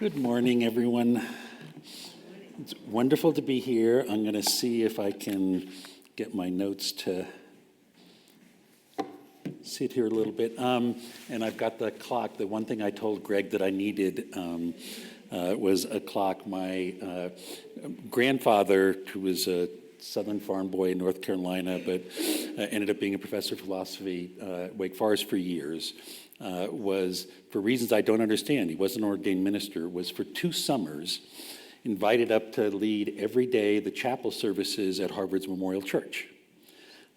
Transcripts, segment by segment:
Good morning, everyone. It's wonderful to be here. I'm going to see if I can get my notes to sit here a little bit. And I've got the clock. The one thing I told Greg that I needed was a clock. My grandfather, who was a Southern farm boy in North Carolina, but ended up being a professor of philosophy at Wake Forest for years, was, for reasons I don't understand, he wasn't an ordained minister, was for 2 summers invited up to lead every day the chapel services at Harvard's Memorial Church.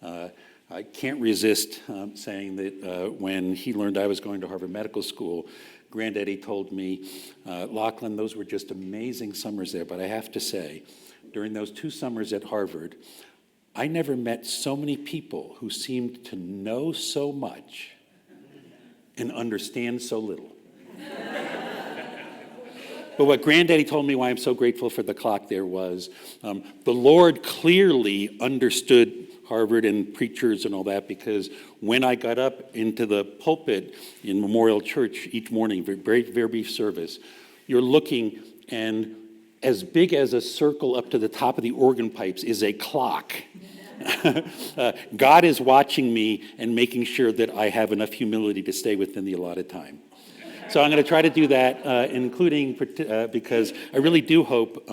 I can't resist saying that when he learned I was going to Harvard Medical School, Granddaddy told me, Lachlan, those were just amazing summers there, but I have to say, during those 2 summers at Harvard, I never met so many people who seemed to know so much and understand so little. But what Granddaddy told me, why I'm so grateful for the clock there, was the Lord clearly understood Harvard and preachers and all that, because when I got up into the pulpit in Memorial Church each morning, very, very brief service, you're looking, and as big as a circle up to the top of the organ pipes is a clock. God is watching me and making sure that I have enough humility to stay within the allotted time. So I'm going to try to do that, including because I really do hope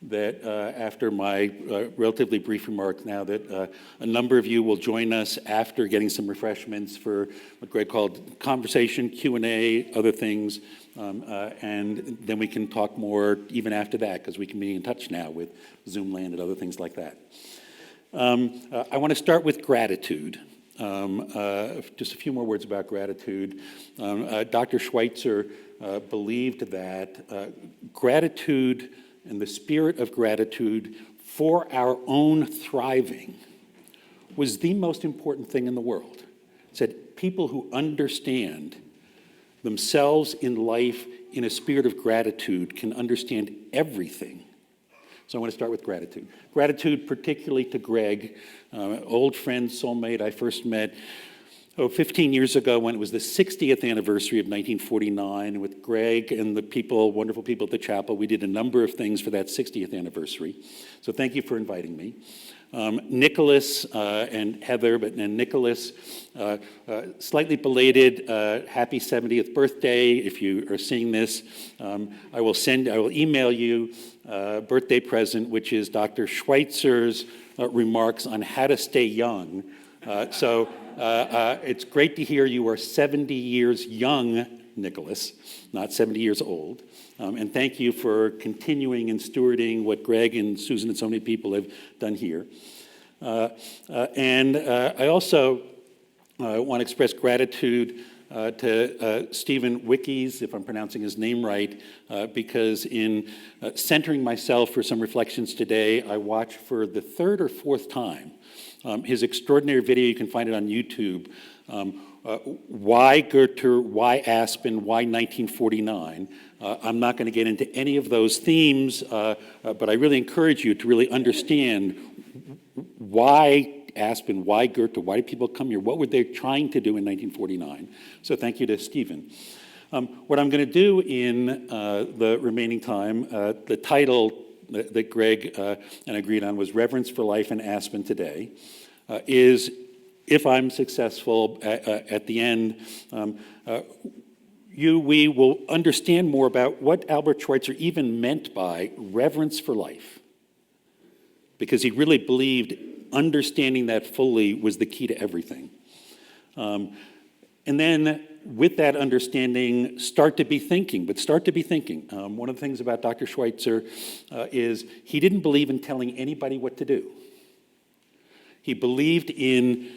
that after my relatively brief remarks now, that a number of you will join us after getting some refreshments for what Greg called conversation, Q&A, other things, and then we can talk more even after that, because we can be in touch now with Zoom land and other things like that. I want to start with gratitude. Just a few more words about gratitude. Dr. Schweitzer believed that gratitude and the spirit of gratitude for our own thriving was the most important thing in the world. He said people who understand themselves in life in a spirit of gratitude can understand everything. So I want to start with gratitude. Gratitude particularly to Greg, old friend, soulmate I first met 15 years ago when it was the 60th anniversary of 1949. With Greg and the people, wonderful people at the chapel, we did a number of things for that 60th anniversary. So thank you for inviting me. Nicholas and Heather, and Nicholas, slightly belated, happy 70th birthday. If you are seeing this, I will email you a birthday present, which is Dr. Schweitzer's remarks on how to stay young. So it's great to hear you are 70 years young, Nicholas, not 70 years old. And thank you for continuing and stewarding what Greg and Susan and so many people have done here. And I also want to express gratitude to Stephen Wickies, if I'm pronouncing his name right, because in centering myself for some reflections today, I watched for the 3rd or 4th time his extraordinary video. You can find it on YouTube. Why Goethe, why Aspen, why 1949? I'm not going to get into any of those themes, but I really encourage you to really understand why Aspen, why Goethe, why did people come here? What were they trying to do in 1949? So thank you to Stephen. What I'm going to do in the remaining time, the title that Greg and I agreed on was Reverence for Life in Aspen Today, is, if I'm successful at the end, we will understand more about what Albert Schweitzer even meant by reverence for life, because he really believed understanding that fully was the key to everything. And then with that understanding, start to be thinking. One of the things about Dr. Schweitzer is he didn't believe in telling anybody what to do. He believed in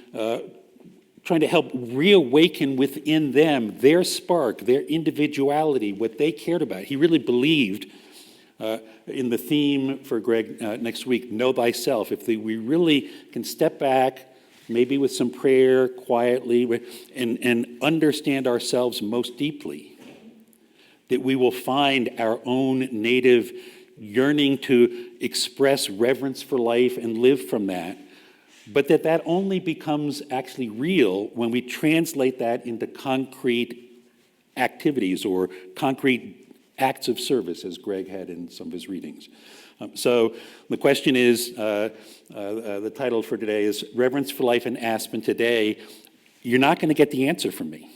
trying to help reawaken within them their spark, their individuality, what they cared about. He really believed in the theme for Greg next week, Know Thyself. If we really can step back, maybe with some prayer, quietly, and understand ourselves most deeply, that we will find our own native yearning to express reverence for life and live from that. But that only becomes actually real when we translate that into concrete activities or concrete acts of service, as Greg had in some of his readings. So the question is, the title for today is Reverence for Life in Aspen Today. You're not going to get the answer from me.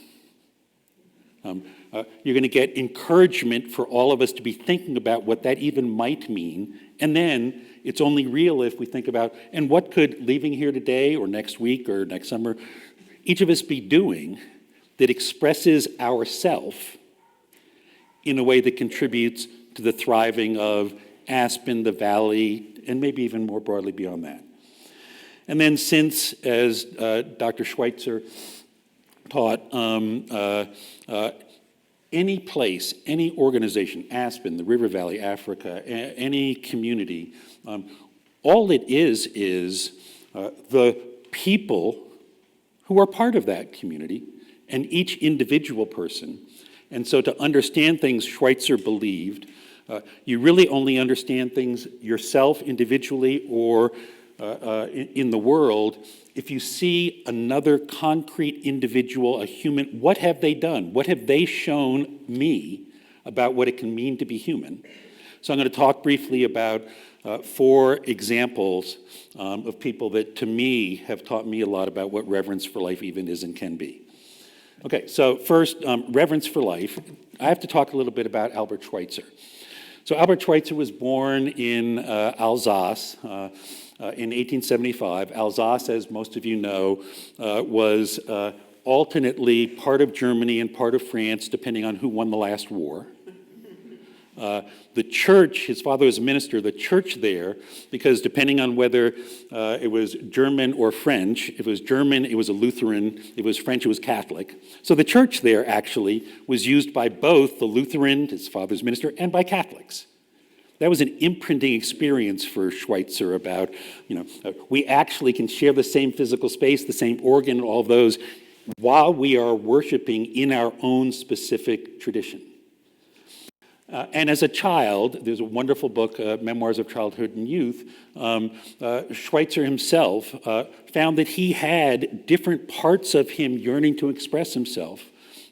You're going to get encouragement for all of us to be thinking about what that even might mean. And then it's only real if we think about, and what could leaving here today or next week or next summer, each of us be doing that expresses ourself in a way that contributes to the thriving of Aspen, the Valley, and maybe even more broadly beyond that. And then since, as Dr. Schweitzer taught, any place, any organization, Aspen, the River Valley, Africa, any community, all it is the people who are part of that community and each individual person. And so to understand things Schweitzer believed, you really only understand things yourself individually or in the world if you see another concrete individual, a human. What have they done? What have they shown me about what it can mean to be human? So I'm going to talk briefly about 4 examples of people that to me have taught me a lot about what reverence for life even is and can be. Okay, so first, reverence for life. I have to talk a little bit about Albert Schweitzer. So Albert Schweitzer was born in Alsace in 1875. Alsace, as most of you know, was alternately part of Germany and part of France, depending on who won the last war. The church, his father was a minister, the church there, because depending on whether it was German or French, if it was German, it was a Lutheran, if it was French, it was Catholic. So the church there actually was used by both the Lutheran, his father's minister, and by Catholics. That was an imprinting experience for Schweitzer about, we actually can share the same physical space, the same organ, all of those, while we are worshiping in our own specific tradition. And as a child, there's a wonderful book, Memoirs of Childhood and Youth. Schweitzer himself found that he had different parts of him yearning to express himself.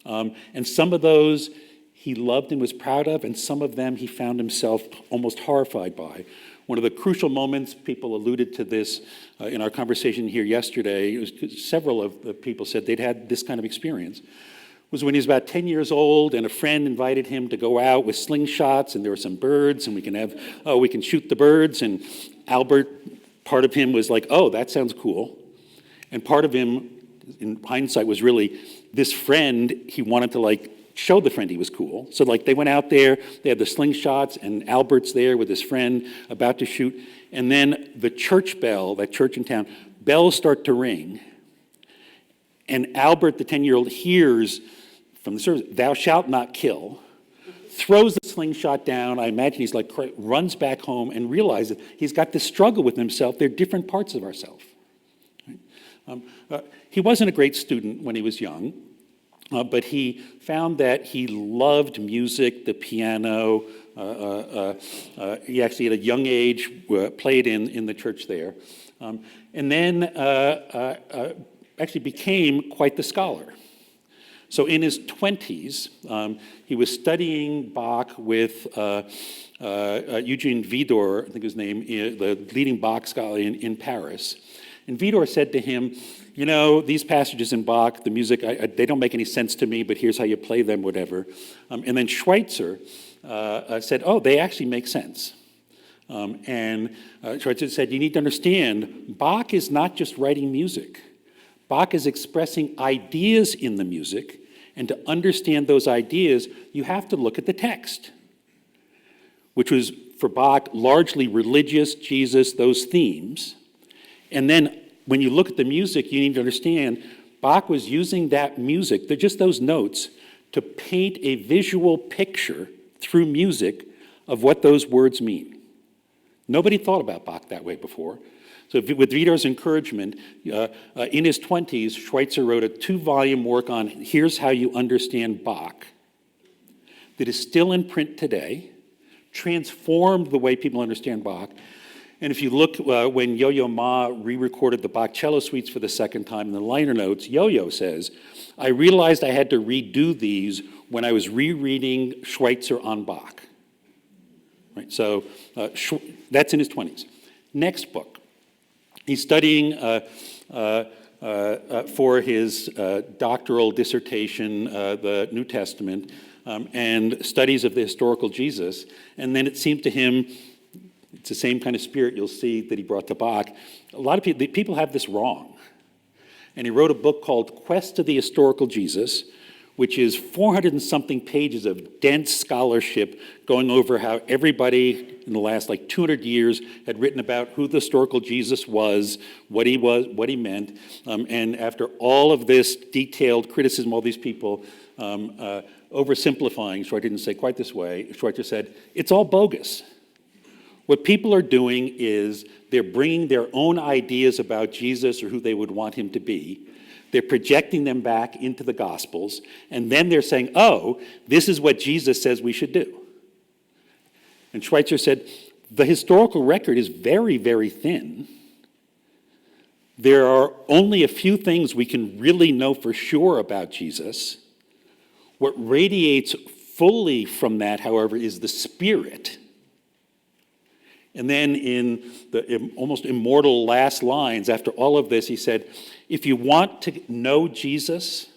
And some of those he loved and was proud of, and some of them he found himself almost horrified by. One of the crucial moments, people alluded to this in our conversation here yesterday, several of the people said they'd had this kind of experience, was when he was about 10 years old and a friend invited him to go out with slingshots and there were some birds and we can shoot the birds, and Albert, part of him was like, oh, that sounds cool. And part of him, in hindsight, was really this friend, he wanted to show the friend he was cool. So they went out there, they had the slingshots, and Albert's there with his friend about to shoot. And then the church bell, that church in town, bells start to ring. And Albert, the 10-year-old, hears from the service, thou shalt not kill, throws the slingshot down. I imagine he's runs back home and realizes he's got this struggle with himself. They're different parts of ourselves. Right? He wasn't a great student when he was young. But he found that he loved music, the piano. He actually, at a young age, played in the church there. And then actually became quite the scholar. So in his 20s, he was studying Bach with Eugene Vidor, I think his name, the leading Bach scholar in Paris. And Vidor said to him, these passages in Bach, the music, they don't make any sense to me, but here's how you play them, whatever. And then Schweitzer said, oh, they actually make sense. And Schweitzer said, you need to understand, Bach is not just writing music. Bach is expressing ideas in the music, and to understand those ideas, you have to look at the text, which was, for Bach, largely religious, Jesus, those themes. And then when you look at the music, you need to understand Bach was using that music, just those notes, to paint a visual picture through music of what those words mean. Nobody thought about Bach that way before. So with Vidor's encouragement, in his 20s, Schweitzer wrote a 2-volume work on Here's How You Understand Bach that is still in print today, transformed the way people understand Bach. And if you look when Yo-Yo Ma re-recorded the Bach cello suites for the second time in the liner notes, Yo-Yo says, I realized I had to redo these when I was rereading Schweitzer on Bach. Right, so that's in his 20s. Next book, he's studying for his doctoral dissertation, the New Testament, and studies of the historical Jesus. And then it seemed to him, it's the same kind of spirit you'll see that he brought to Bach. A lot of people have this wrong. And he wrote a book called Quest to the Historical Jesus, which is 400 and something pages of dense scholarship going over how everybody in the last 200 years had written about who the historical Jesus was, what he meant. And after all of this detailed criticism, all these people oversimplifying, Schweitzer didn't say quite this way, Schweitzer said, it's all bogus. What people are doing is they're bringing their own ideas about Jesus or who they would want him to be. They're projecting them back into the Gospels, and then they're saying, oh, this is what Jesus says we should do. And Schweitzer said, the historical record is very, very thin. There are only a few things we can really know for sure about Jesus. What radiates fully from that, however, is the Spirit. And then in the almost immortal last lines, after all of this, he said, if you want to know Jesus,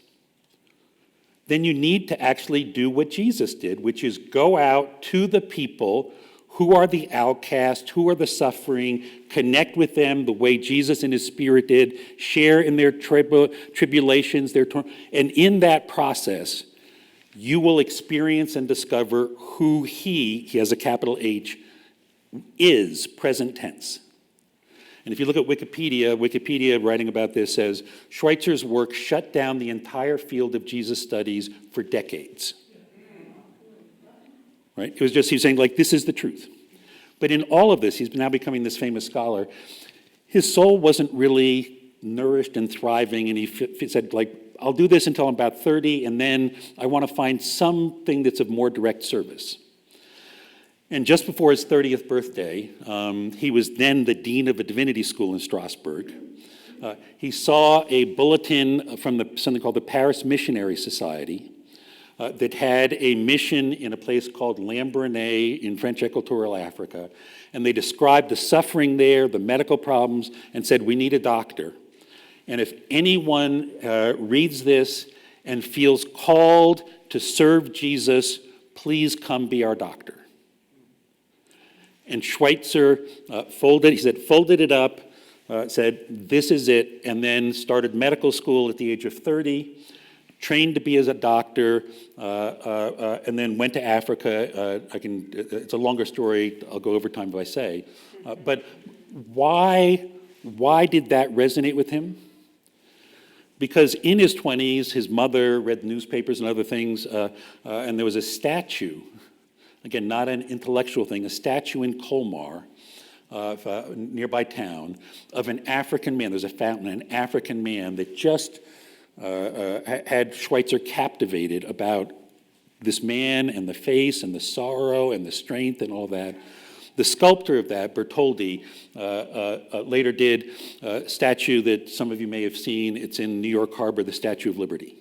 then you need to actually do what Jesus did, which is go out to the people who are the outcast, who are the suffering, connect with them the way Jesus and his Spirit did, share in their tribulations, and in that process, you will experience and discover who he has a capital H, is present tense. And if you look at Wikipedia writing about this says, Schweitzer's work shut down the entire field of Jesus studies for decades. Right? It was just, he was saying, this is the truth. But in all of this, he's now becoming this famous scholar. His soul wasn't really nourished and thriving, and he said, I'll do this until I'm about 30, and then I want to find something that's of more direct service. And just before his 30th birthday, he was then the dean of a divinity school in Strasbourg. He saw a bulletin from something called the Paris Missionary Society that had a mission in a place called Lambaréné in French Equatorial Africa. And they described the suffering there, the medical problems, and said, we need a doctor. And if anyone reads this and feels called to serve Jesus, please come be our doctor. And Schweitzer folded it up, said, this is it, and then started medical school at the age of 30, trained to be as a doctor, and then went to Africa. It's a longer story, I'll go over time if I say. But why did that resonate with him? Because in his 20s, his mother read the newspapers and other things, and there was a statue. Again, not an intellectual thing, a statue in Colmar, nearby town, of an African man. There's a fountain, an African man that just had Schweitzer captivated about this man and the face and the sorrow and the strength and all that. The sculptor of that, Bertoldi, later did a statue that some of you may have seen. It's in New York Harbor, the Statue of Liberty.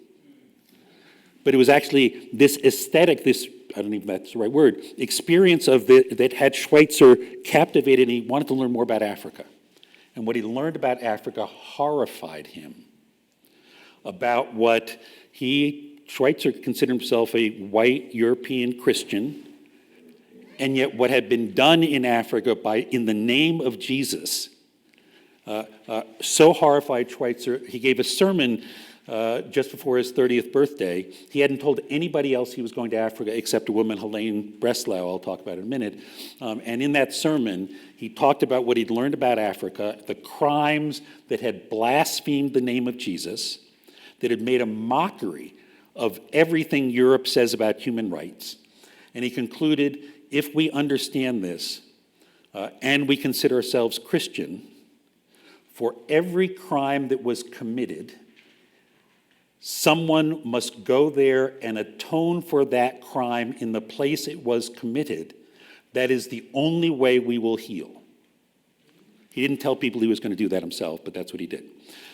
But it was actually this aesthetic, I don't even know if that's the right word, experience that had Schweitzer captivated, and he wanted to learn more about Africa. And what he learned about Africa horrified him about what Schweitzer considered himself a white European Christian, and yet what had been done in Africa in the name of Jesus so horrified Schweitzer, he gave a sermon just before his 30th birthday. He hadn't told anybody else he was going to Africa except a woman, Helene Breslau, I'll talk about in a minute. And in that sermon, he talked about what he'd learned about Africa, the crimes that had blasphemed the name of Jesus, that had made a mockery of everything Europe says about human rights. And he concluded, if we understand this, and we consider ourselves Christian, for every crime that was committed, someone must go there and atone for that crime in the place it was committed. That is the only way we will heal. He didn't tell people he was going to do that himself, but that's what he did.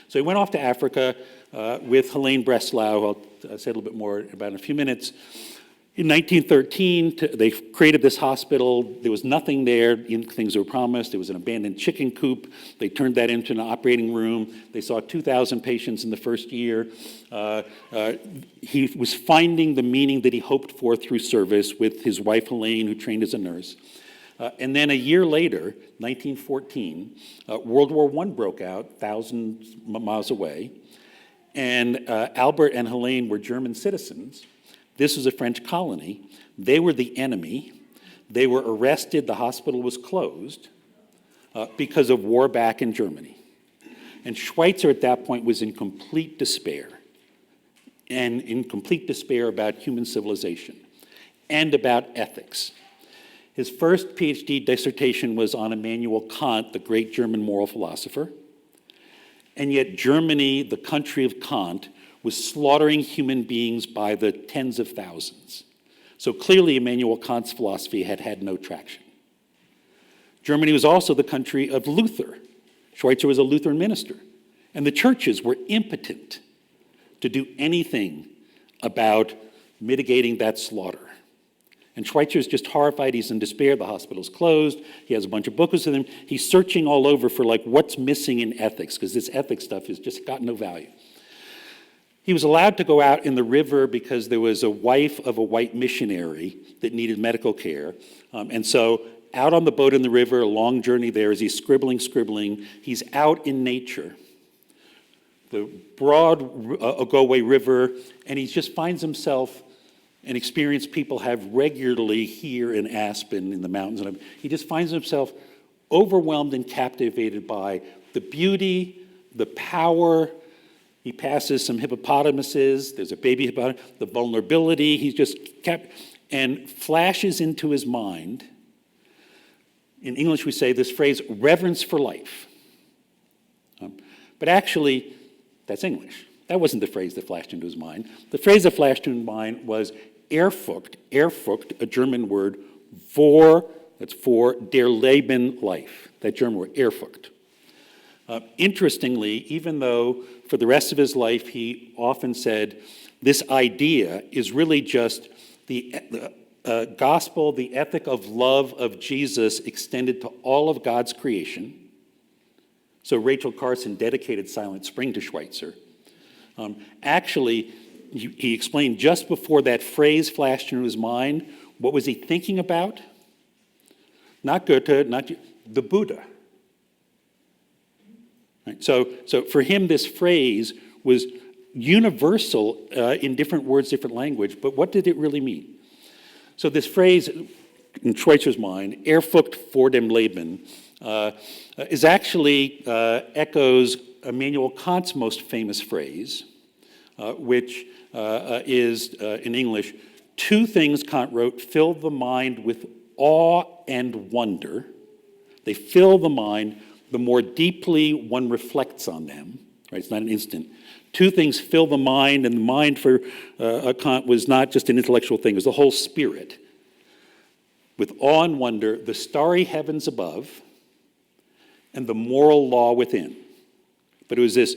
So he went off to Africa with Helene Breslau, who I'll say a little bit more about in a few minutes. In 1913, they created this hospital. There was nothing there, things were promised. There was an abandoned chicken coop. They turned that into an operating room. They saw 2,000 patients in the first year. He was finding the meaning that he hoped for through service with his wife, Helene, who trained as a nurse. And then a year later, 1914, World War I broke out, thousands miles away. And Albert and Helene were German citizens. This was a French colony. They were the enemy. They were arrested. The hospital was closed because of war back in Germany. And Schweitzer at that point was in complete despair, and in complete despair about human civilization and about ethics. His first PhD dissertation was on Immanuel Kant, the great German moral philosopher. And yet Germany, the country of Kant, was slaughtering human beings by the tens of thousands. So clearly Immanuel Kant's philosophy had had no traction. Germany was also the country of Luther. Schweitzer was a Lutheran minister. And the churches were impotent to do anything about mitigating that slaughter. And Schweitzer's just horrified. He's in despair. The hospital's closed. He has a bunch of books with him. He's searching all over for what's missing in ethics, because this ethics stuff has just got no value. He was allowed to go out in the river because there was a wife of a white missionary that needed medical care. And so out on the boat in the river, a long journey there, as he's scribbling, he's out in nature, the broad Ogowé River, and he just finds himself an experience people have regularly here in Aspen, in the mountains. He just finds himself overwhelmed and captivated by the beauty, the power. He passes some hippopotamuses. There's a baby hippopotamus. The vulnerability. He's just kept and flashes into his mind. In English, we say this phrase, reverence for life. But actually, that's English. That wasn't the phrase that flashed into his mind. The phrase that flashed into his mind was Ehrfurcht, a German word, that's for der Leben, life. That German word, Ehrfurcht. Interestingly, even though for the rest of his life he often said this idea is really just the gospel, the ethic of love of Jesus extended to all of God's creation. So Rachel Carson dedicated Silent Spring to Schweitzer. Actually, he explained just before that phrase flashed into his mind, what was he thinking about? Not Goethe, not the Buddha. Right? So for him, this phrase was universal in different words, different language, but what did it really mean? So this phrase, in Schweitzer's mind, Ehrfurcht vor dem Leben, is actually echoes Immanuel Kant's most famous phrase, which is, in English, two things Kant wrote fill the mind with awe and wonder. They fill the mind the more deeply one reflects on them. Right? It's not an instant. Two things fill the mind, and the mind for Kant was not just an intellectual thing, it was the whole spirit. With awe and wonder, the starry heavens above and the moral law within. But it was this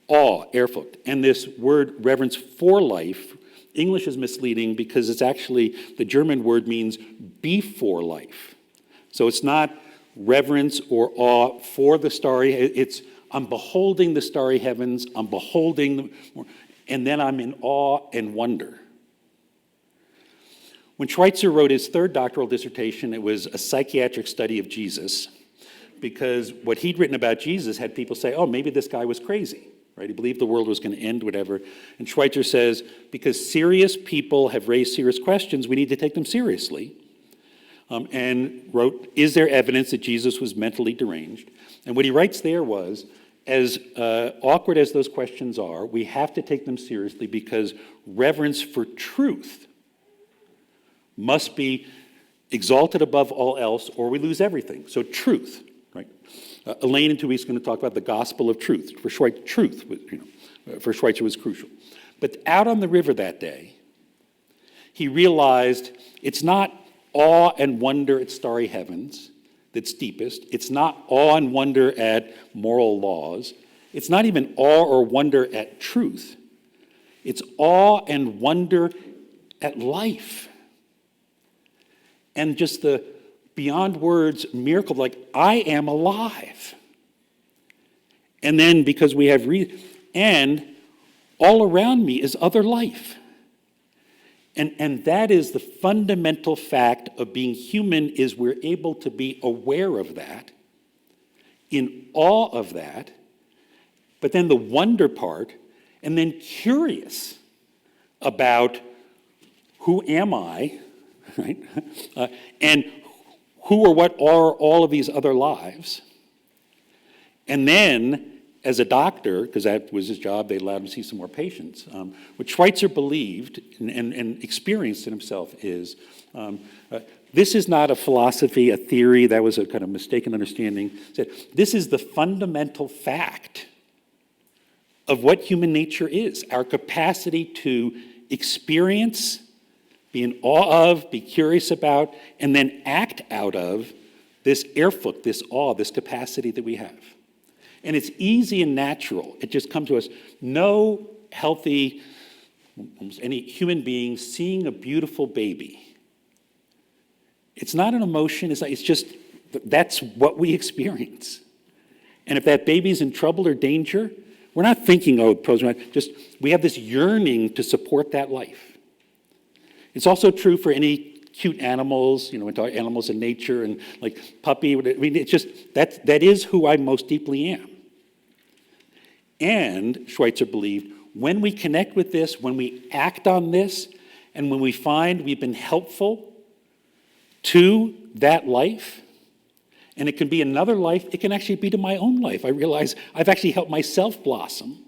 awe, Ehrfurcht, and this word reverence for life. English is misleading because it's actually, the German word means before life. So it's not reverence or awe for the starry, it's I'm beholding the starry heavens, I'm beholding, and then I'm in awe and wonder. When Schweitzer wrote his third doctoral dissertation, it was a psychiatric study of Jesus, because what he'd written about Jesus had people say, oh, maybe this guy was crazy, right? He believed the world was going to end, whatever. And Schweitzer says, because serious people have raised serious questions, we need to take them seriously. And wrote, is there evidence that Jesus was mentally deranged? And what he writes there was, as awkward as those questions are, we have to take them seriously because reverence for truth must be exalted above all else or we lose everything. So truth, right? Elaine in 2 weeks is going to talk about the gospel of truth. For Schweitzer, truth, for Schweitzer was crucial. But out on the river that day, he realized it's not awe and wonder at starry heavens. that's deepest. It's not awe and wonder at moral laws. It's not even awe or wonder at truth. It's awe and wonder at life. And just the beyond words miracle, like, I am alive. And then because we have and all around me is other life. And that is the fundamental fact of being human, is we're able to be aware of that, in awe of that, but then the wonder part, and then curious about who am I, right? And who or what are all of these other lives? And then, as a doctor, because that was his job, they allowed him to see some more patients. What Schweitzer believed and experienced in himself is, this is not a philosophy, a theory, that was a kind of mistaken understanding. Said, this is the fundamental fact of what human nature is, our capacity to experience, be in awe of, be curious about, and then act out of this Ehrfurcht, this awe, this capacity that we have. And it's easy and natural. It just comes to us. No healthy, almost any human being seeing a beautiful baby. It's not an emotion. It's just, that's what we experience. And if that baby's in trouble or danger, we're not thinking, oh, pros, just, we have this yearning to support that life. It's also true for any cute animals, into animals in nature and like puppy. I mean, it's just, that is who I most deeply am. And Schweitzer believed, when we connect with this, when we act on this, and when we find we've been helpful to that life, and it can be another life, it can actually be to my own life. I realize I've actually helped myself blossom.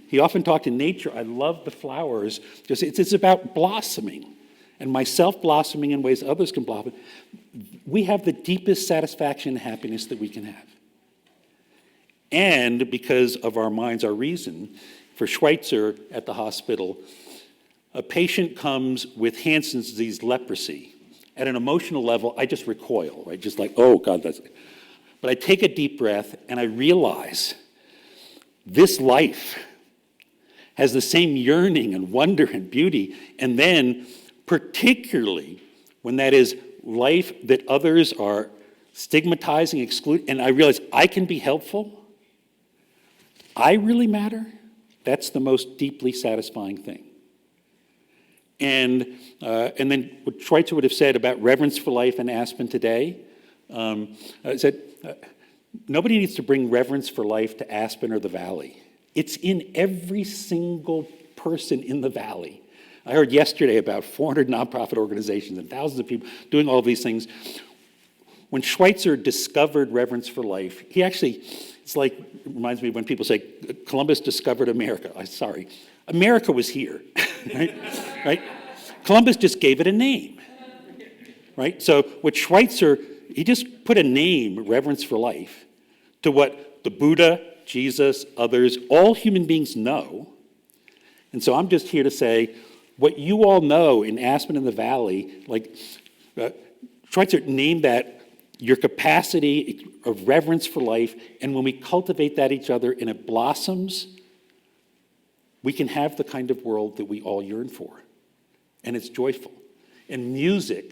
He often talked in nature, I love the flowers, just it's about blossoming, and myself blossoming in ways others can blossom. We have the deepest satisfaction and happiness that we can have. And because of our minds, our reason, for Schweitzer at the hospital, a patient comes with Hansen's disease, leprosy. At an emotional level, I just recoil, right? Just like, oh God, that's... But I take a deep breath and I realize this life has the same yearning and wonder and beauty. And then, particularly when that is life that others are stigmatizing, excluding, and I realize I can be helpful, I really matter, that's the most deeply satisfying thing. And then what Schweitzer would have said about Reverence for Life in Aspen today, said, nobody needs to bring Reverence for Life to Aspen or the Valley. It's in every single person in the Valley. I heard yesterday about 400 nonprofit organizations and thousands of people doing all of these things. When Schweitzer discovered Reverence for Life, he actually, it reminds me when people say Columbus discovered America. Sorry, America was here, right? Columbus just gave it a name, right? So what Schweitzer, he just put a name, Reverence for Life, to what the Buddha, Jesus, others, all human beings know. And so I'm just here to say, what you all know in Aspen and the Valley, Schweitzer named that your capacity of reverence for life, and when we cultivate that each other and it blossoms, we can have the kind of world that we all yearn for. And it's joyful. And music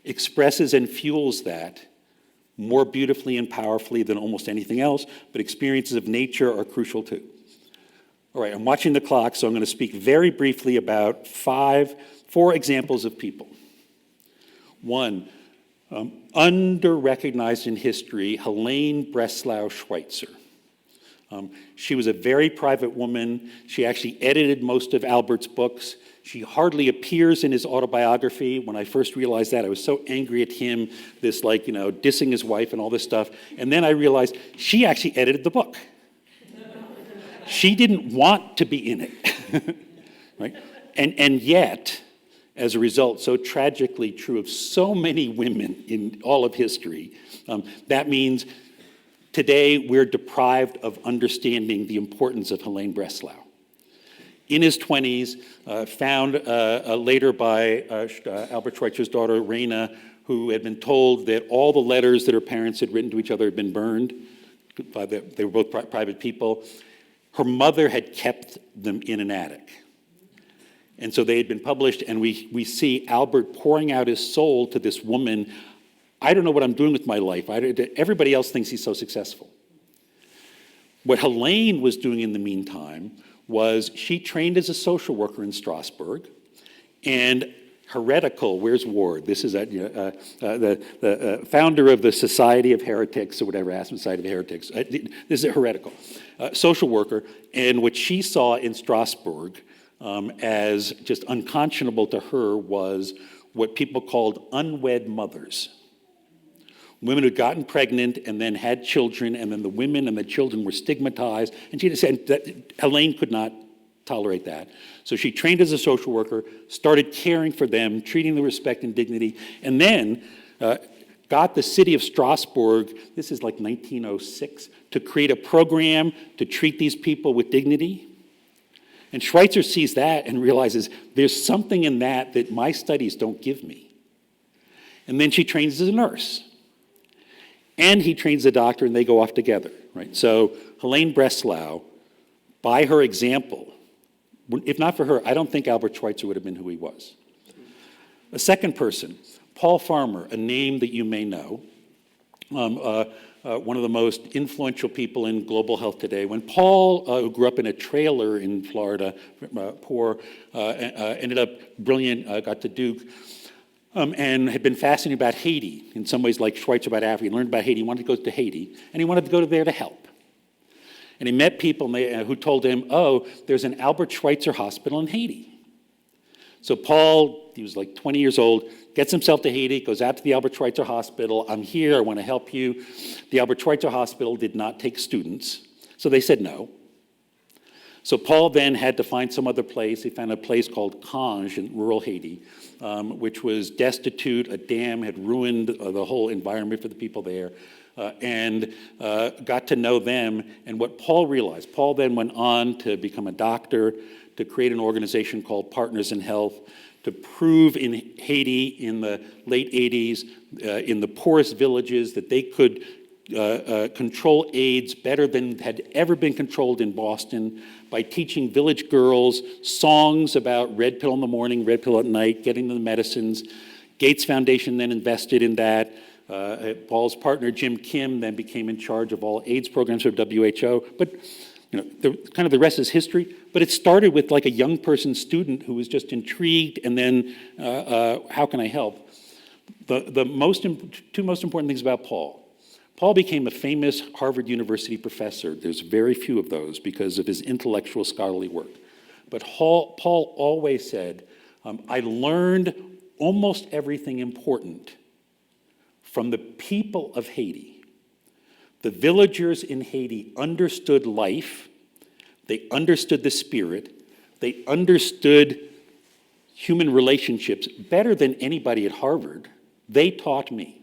expresses and fuels that more beautifully and powerfully than almost anything else, but experiences of nature are crucial too. All right, I'm watching the clock, so I'm going to speak very briefly about four examples of people. One, under-recognized in history, Helene Breslau Schweitzer. She was a very private woman. She actually edited most of Albert's books. She hardly appears in his autobiography. When I first realized that, I was so angry at him, dissing his wife and all this stuff. And then I realized she actually edited the book. She didn't want to be in it, right? And yet, as a result, so tragically true of so many women in all of history, that means today we're deprived of understanding the importance of Helene Breslau. In his 20s, found later by Albert Schweitzer's daughter, Raina, who had been told that all the letters that her parents had written to each other had been burned. They were both private people. Her mother had kept them in an attic. And so they had been published, and we see Albert pouring out his soul to this woman. I don't know what I'm doing with my life. Everybody else thinks he's so successful. What Helene was doing in the meantime was she trained as a social worker in Strasbourg, and heretical, where's Ward? This is the founder of the Society of Heretics, or whatever, Aspen Society of Heretics. This is a heretical social worker, and what she saw in Strasbourg as just unconscionable to her was what people called unwed mothers. Women who'd gotten pregnant and then had children, and then the women and the children were stigmatized, and she just said that Helene could not tolerate that. So she trained as a social worker, started caring for them, treating them with respect and dignity, and then got the city of Strasbourg, this is like 1906, to create a program to treat these people with dignity. And Schweitzer sees that and realizes there's something in that my studies don't give me. And then she trains as a nurse. And he trains as a doctor, and they go off together, right? So Helene Breslau, by her example, if not for her, I don't think Albert Schweitzer would have been who he was. A second person, Paul Farmer, a name that you may know, one of the most influential people in global health today. When Paul, who grew up in a trailer in Florida, poor, ended up brilliant, got to Duke, and had been fascinated about Haiti, in some ways like Schweitzer about Africa. He learned about Haiti, he wanted to go to Haiti, and he wanted to go there to help. And he met people who told him, oh, there's an Albert Schweitzer hospital in Haiti. So Paul, he was like 20 years old, gets himself to Haiti, goes out to the Albert Schweitzer Hospital. I'm here, I want to help you. The Albert Schweitzer Hospital did not take students, so they said no. So Paul then had to find some other place. He found a place called Cange in rural Haiti, which was destitute. A dam had ruined the whole environment for the people there, and got to know them. And what Paul realized, Paul then went on to become a doctor, to create an organization called Partners in Health, to prove in Haiti in the late 80s, in the poorest villages, that they could control AIDS better than had ever been controlled in Boston by teaching village girls songs about red pill in the morning, red pill at night, getting them the medicines. Gates Foundation then invested in that. Paul's partner, Jim Kim, then became in charge of all AIDS programs for WHO. But kind of the rest is history. But it started with like a young person student who was just intrigued, and then how can I help? The two most important things about Paul. Paul became a famous Harvard University professor. There's very few of those because of his intellectual scholarly work. But Paul always said, I learned almost everything important from the people of Haiti. The villagers in Haiti understood life, they understood the spirit, they understood human relationships better than anybody at Harvard. They taught me.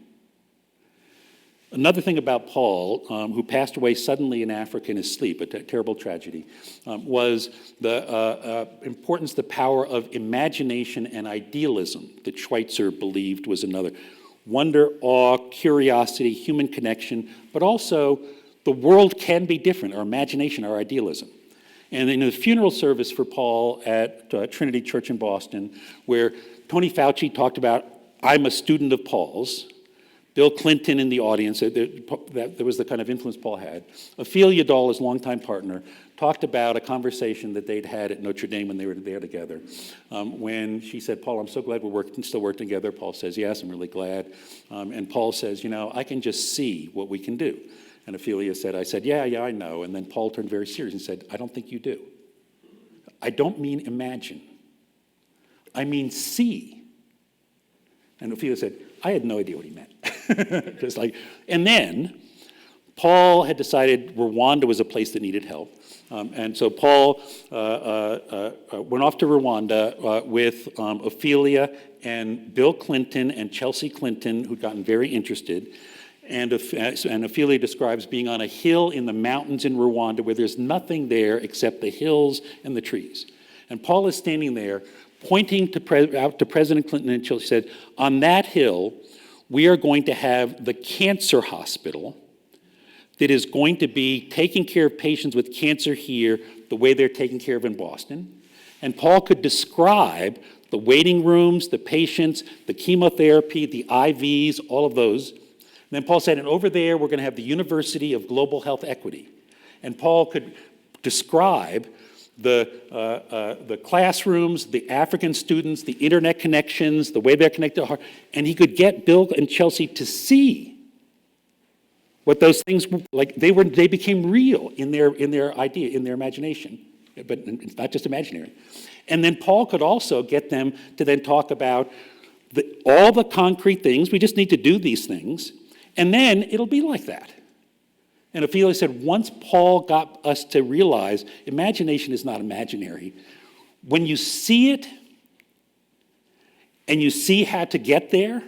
Another thing about Paul, who passed away suddenly in Africa in his sleep, a terrible tragedy, was the importance, the power of imagination and idealism that Schweitzer believed was another. Wonder, awe, curiosity, human connection, but also the world can be different, our imagination, our idealism. And in a funeral service for Paul at Trinity Church in Boston, where Tony Fauci talked about, I'm a student of Paul's, Bill Clinton in the audience, that was the kind of influence Paul had. Ophelia Dahl, his longtime partner, talked about a conversation that they'd had at Notre Dame when they were there together. When she said, Paul, I'm so glad we're still working together. Paul says, yes, I'm really glad. And Paul says, I can just see what we can do. And Ophelia said, I said, yeah, I know. And then Paul turned very serious and said, I don't think you do. I don't mean imagine. I mean see. And Ophelia said, I had no idea what he meant. Just like, and then Paul had decided Rwanda was a place that needed help. And so Paul went off to Rwanda with Ophelia and Bill Clinton and Chelsea Clinton, who'd gotten very interested. And Ophelia describes being on a hill in the mountains in Rwanda where there's nothing there except the hills and the trees. And Paul is standing there pointing out to President Clinton and Chelsea, said, on that hill, we are going to have the cancer hospital that is going to be taking care of patients with cancer here the way they're taken care of in Boston. And Paul could describe the waiting rooms, the patients, the chemotherapy, the IVs, all of those. And then Paul said, and over there, we're going to have the University of Global Health Equity. And Paul could describe the classrooms, the African students, the internet connections, the way they're connected to heart, and he could get Bill and Chelsea to see what those things like they became real in their idea, in their imagination, but it's not just imaginary. And then Paul could also get them to then talk about all the concrete things. We just need to do these things, and then it'll be like that. And Ophelia said, once Paul got us to realize imagination is not imaginary, when you see it and you see how to get there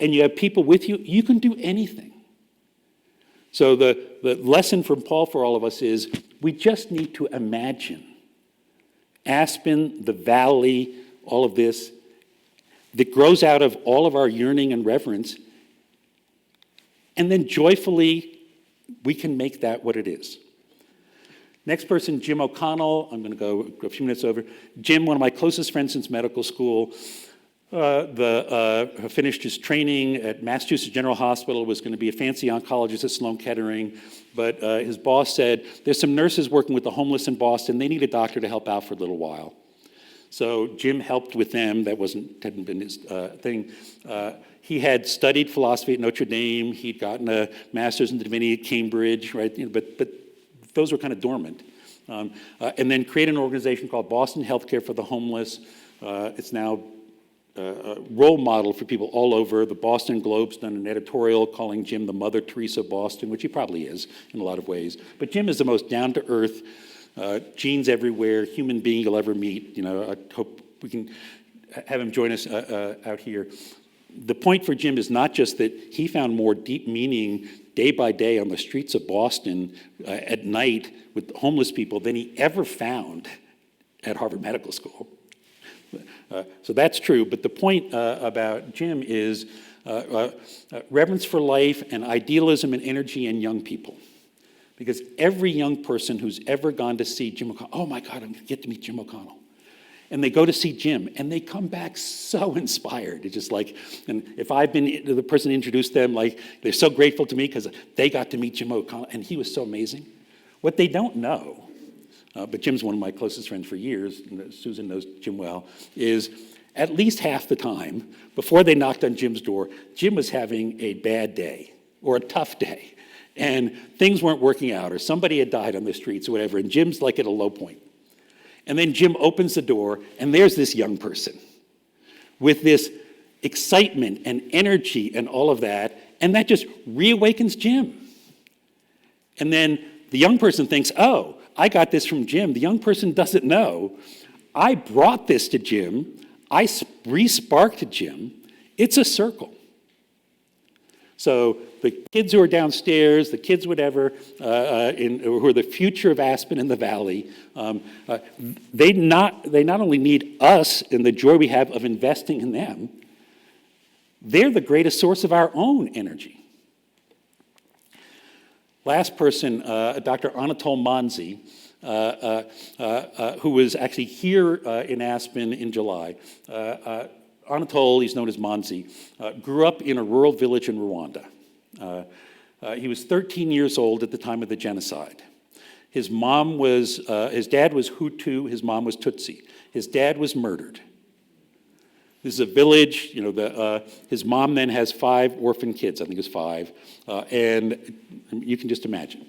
and you have people with you, you can do anything. So the lesson from Paul for all of us is we just need to imagine Aspen, the valley, all of this that grows out of all of our yearning and reverence, and then joyfully we can make that what it is. Next person, Jim O'Connell. I'm going to go a few minutes over. Jim, one of my closest friends since medical school, finished his training at Massachusetts General Hospital, was going to be a fancy oncologist at Sloan Kettering, but his boss said, there's some nurses working with the homeless in Boston. They need a doctor to help out for a little while. So Jim helped with them. That hadn't been his thing. He had studied philosophy at Notre Dame. He'd gotten a master's in divinity at Cambridge, right? But those were kind of dormant. And then created an organization called Boston Healthcare for the Homeless. It's now a role model for people all over. The Boston Globe's done an editorial calling Jim the Mother Teresa of Boston, which he probably is in a lot of ways. But Jim is the most down-to-earth, genes everywhere, human being you'll ever meet. I hope we can have him join us out here. The point for Jim is not just that he found more deep meaning day by day on the streets of Boston at night with homeless people than he ever found at Harvard Medical School. So that's true, but the point about Jim is reverence for life and idealism and energy in young people. Because every young person who's ever gone to see Jim O'Connell, oh my God, I'm going to get to meet Jim O'Connell. And they go to see Jim, and they come back so inspired. It's just like, and if I've been the person who introduced them, like, they're so grateful to me because they got to meet Jim O'Connell, and he was so amazing. What they don't know, but Jim's one of my closest friends for years, and Susan knows Jim well, is at least half the time, before they knocked on Jim's door, Jim was having a bad day or a tough day, and things weren't working out, or somebody had died on the streets or whatever, and Jim's like at a low point. And then Jim opens the door, and there's this young person with this excitement and energy and all of that, and that just reawakens Jim. And then the young person thinks, oh, I got this from Jim. The young person doesn't know. I brought this to Jim. I re-sparked Jim. It's a circle. So the kids who are downstairs, the kids whatever, who are the future of Aspen and the Valley, they not only need us and the joy we have of investing in them, they're the greatest source of our own energy. Last person, Dr. Anatol Manzi, who was actually here in Aspen in July. Anatol, he's known as Manzi, grew up in a rural village in Rwanda. He was 13 years old at the time of the genocide. His dad was Hutu, his mom was Tutsi. His dad was murdered. This is a village, his mom then has 5 orphan kids, I think it's 5, and you can just imagine.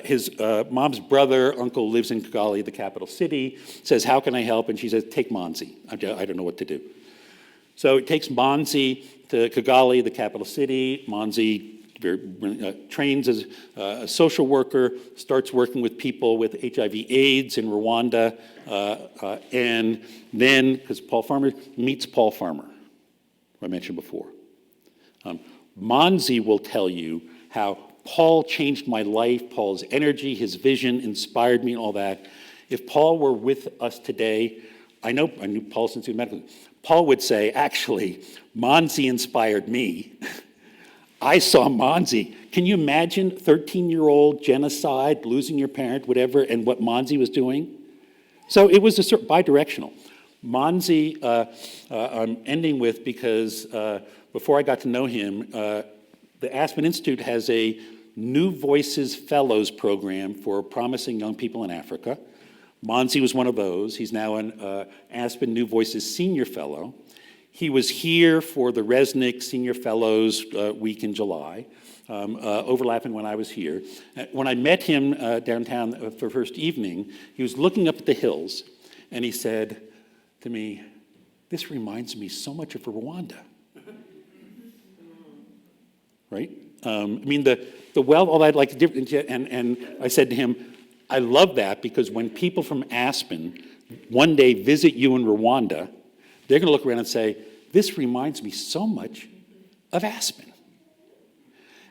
His mom's brother, uncle, lives in Kigali, the capital city, says, how can I help? And she says, take Manzi. I don't know what to do. So it takes Manzi to Kigali, the capital city. Manzi trains as a social worker, starts working with people with HIV/AIDS in Rwanda, and then, because Paul Farmer, meets Paul Farmer, who I mentioned before. Manzi will tell you how Paul changed my life. Paul's energy, his vision inspired me and all that. If Paul were with us today, I knew Paul since he was medical. Paul would say, actually, Monzi inspired me. I saw Monzi. Can you imagine 13-year-old genocide, losing your parent, whatever, and what Monzi was doing? So it was a sort of bidirectional. Monzi, I'm ending with because before I got to know him, the Aspen Institute has a New Voices Fellows program for promising young people in Africa. Monzi was one of those. He's now an Aspen New Voices Senior Fellow. He was here for the Resnick Senior Fellows week in July, overlapping when I was here. When I met him downtown for first evening, he was looking up at the hills, and he said to me, "This reminds me so much of Rwanda." Right? I mean, the wealth, all that, like, and I said to him, I love that because when people from Aspen one day visit you in Rwanda, they're going to look around and say, this reminds me so much of Aspen.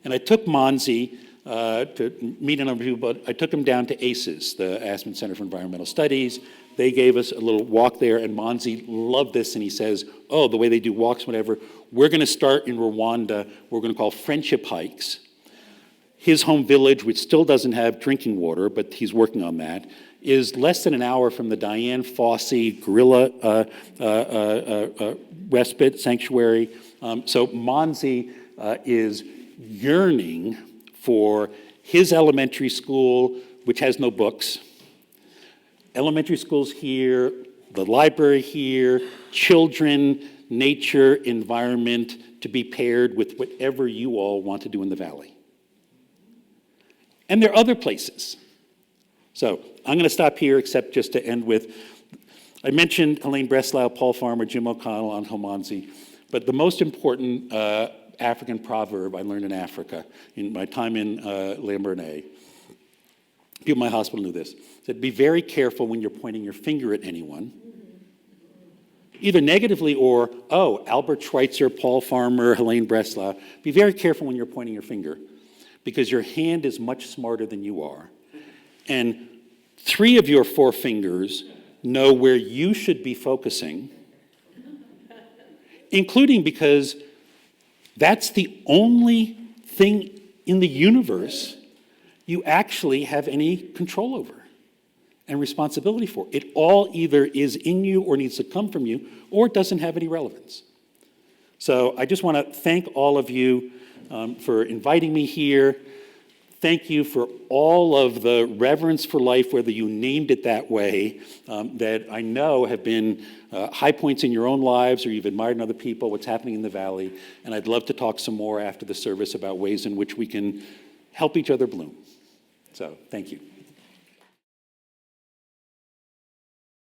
And I took Monzi to meet a number of people, but I took him down to ACES, the Aspen Center for Environmental Studies. They gave us a little walk there, and Monzi loved this, and he says, oh, the way they do walks, whatever, we're going to start in Rwanda, we're going to call friendship hikes. His home village, which still doesn't have drinking water, but he's working on that, is less than an hour from the Diane Fossey Gorilla Respite Sanctuary. So Monzi is yearning for his elementary school, which has no books. Elementary schools here, the library here, children, nature, environment, to be paired with whatever you all want to do in the Valley. And there are other places. So I'm going to stop here, except just to end with, I mentioned Helene Breslau, Paul Farmer, Jim O'Connell, Angel Monzi, but the most important African proverb I learned in Africa in my time in Lambaréné, people in my hospital knew this, said, be very careful when you're pointing your finger at anyone, either negatively or, oh, Albert Schweitzer, Paul Farmer, Helene Breslau. Be very careful when you're pointing your finger, because your hand is much smarter than you are. And 3 of your 4 fingers know where you should be focusing, including because that's the only thing in the universe you actually have any control over and responsibility for. It all either is in you or needs to come from you, or it doesn't have any relevance. So I just want to thank all of you for inviting me here. Thank you for all of the Reverence for Life, whether you named it that way, that I know have been high points in your own lives, or you've admired in other people, what's happening in the Valley. And I'd love to talk some more after the service about ways in which we can help each other bloom. So thank you.